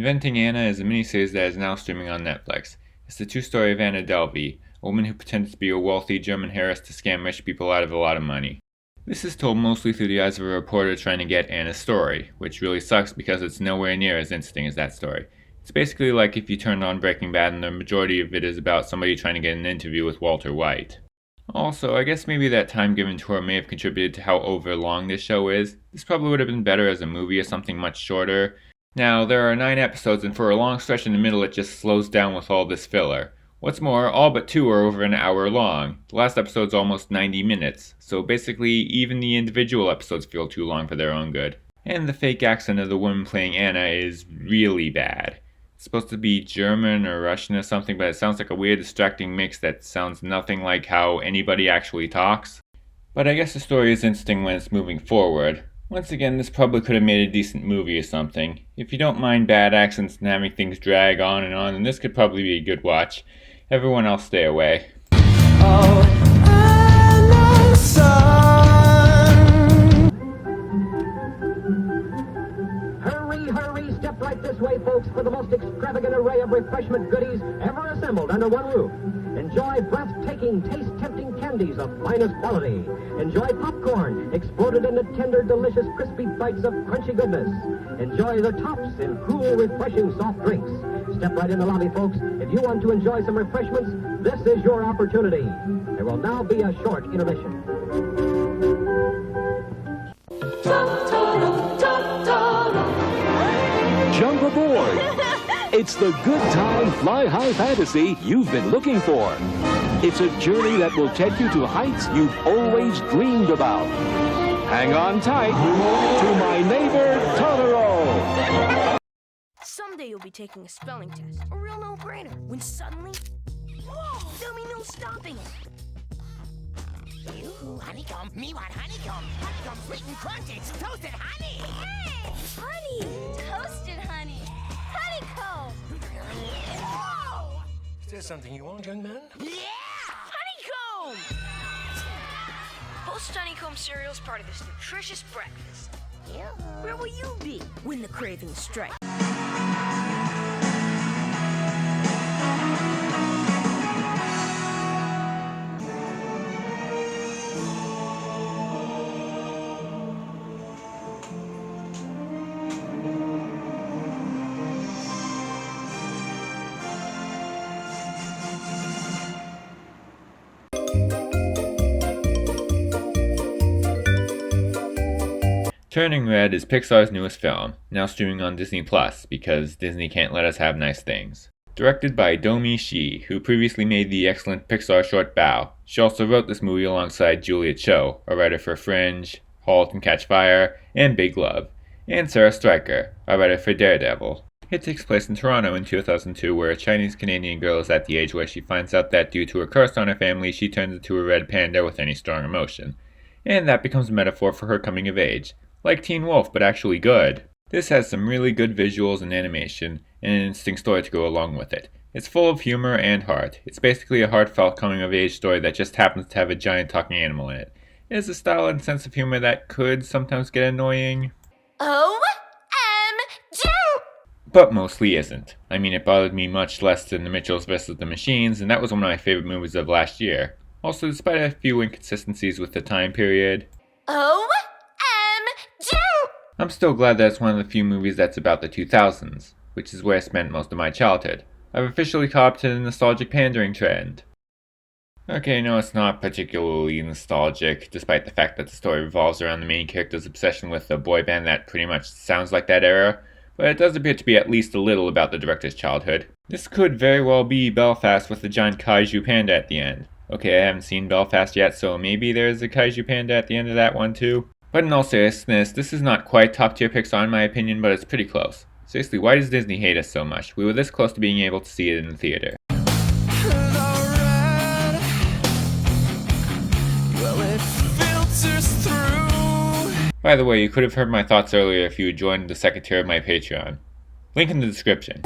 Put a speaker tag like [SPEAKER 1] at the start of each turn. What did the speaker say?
[SPEAKER 1] Inventing Anna is a miniseries that is now streaming on Netflix. It's the true story of Anna Delvey, a woman who pretended to be a wealthy German heiress to scam rich people out of a lot of money. This is told mostly through the eyes of a reporter trying to get Anna's story, which really sucks because it's nowhere near as interesting as that story. It's basically like if you turned on Breaking Bad and the majority of it is about somebody trying to get an interview with Walter White. Also, I guess maybe that time given to her may have contributed to how overlong this show is. This probably would have been better as a movie or something much shorter. Now, there are 9 episodes, and for a long stretch in the middle it just slows down with all this filler. What's more, all but 2 are over an hour long. The last episode's almost 90 minutes, so basically even the individual episodes feel too long for their own good. And the fake accent of the woman playing Anna is really bad. It's supposed to be German or Russian or something, but it sounds like a weird distracting mix that sounds nothing like how anybody actually talks. But I guess the story is interesting when it's moving forward. Once again, this probably could have made a decent movie or something. If you don't mind bad accents and having things drag on, then this could probably be a good watch. Everyone else stay away.
[SPEAKER 2] Oh, Anna's son.
[SPEAKER 3] Hurry, step right this way, folks, for the most extravagant array of refreshment goodies ever assembled under one roof. Enjoy breathtaking, taste-tempting candies of finest quality. Enjoy popcorn, exploded into tender, delicious, crispy bites of crunchy goodness. Enjoy the tops in cool, refreshing soft drinks. Step right in the lobby, folks. If you want to enjoy some refreshments, this is your opportunity. There will now be a short intermission.
[SPEAKER 4] Jump aboard! It's the good time fly-high fantasy you've been looking for. It's a journey that will take you to heights you've always dreamed about. Hang on tight to My Neighbor Totoro.
[SPEAKER 5] Someday you'll be taking a spelling test, a real no-brainer, when suddenly, whoa, there'll be no stopping it.
[SPEAKER 6] Ooh, honeycomb. Me want honeycomb. Honeycomb sweet and crunchy. It's toasted honey.
[SPEAKER 5] Hey, honey, toasted honey, honeycomb.
[SPEAKER 6] Whoa!
[SPEAKER 7] Is there something you want, young man?
[SPEAKER 6] Yeah!
[SPEAKER 5] Honeycomb! Post honeycomb cereal is part of this nutritious breakfast. Where will you be when the cravings strike?
[SPEAKER 1] Turning Red is Pixar's newest film, now streaming on Disney Plus because Disney can't let us have nice things. Directed by Domi Shi, who previously made the excellent Pixar short Bao. She also wrote this movie alongside Juliet Cho, a writer for Fringe, Halt and Catch Fire, and Big Love, and Sarah Stryker, a writer for Daredevil. It takes place in Toronto in 2002, where a Chinese-Canadian girl is at the age where she finds out that due to a curse on her family, she turns into a red panda with any strong emotion. And that becomes a metaphor for her coming of age. Like Teen Wolf, but actually good. This has some really good visuals and animation, and an interesting story to go along with it. It's full of humor and heart. It's basically a heartfelt coming-of-age story that just happens to have a giant talking animal in it. It has a style and sense of humor that could sometimes get annoying.
[SPEAKER 5] OMG!
[SPEAKER 1] But mostly isn't. I mean, it bothered me much less than The Mitchells vs. the Machines, and that was one of my favorite movies of last year. Also, despite a few inconsistencies with the time period, I'm still glad that it's one of the few movies that's about the 2000s, which is where I spent most of my childhood. I've officially caught up to the nostalgic pandering trend. Okay, no, it's not particularly nostalgic, despite the fact that the story revolves around the main character's obsession with a boy band that pretty much sounds like that era, but it does appear to be at least a little about the director's childhood. This could very well be Belfast with the giant kaiju panda at the end. Okay, I haven't seen Belfast yet, so maybe there's a kaiju panda at the end of that one too. But in all seriousness, this is not quite top tier Pixar in my opinion, but it's pretty close. Seriously, why does Disney hate us so much? We were this close to being able to see it in the theater. By the way, you could have heard my thoughts earlier if you had joined the second tier of my Patreon. Link in the description.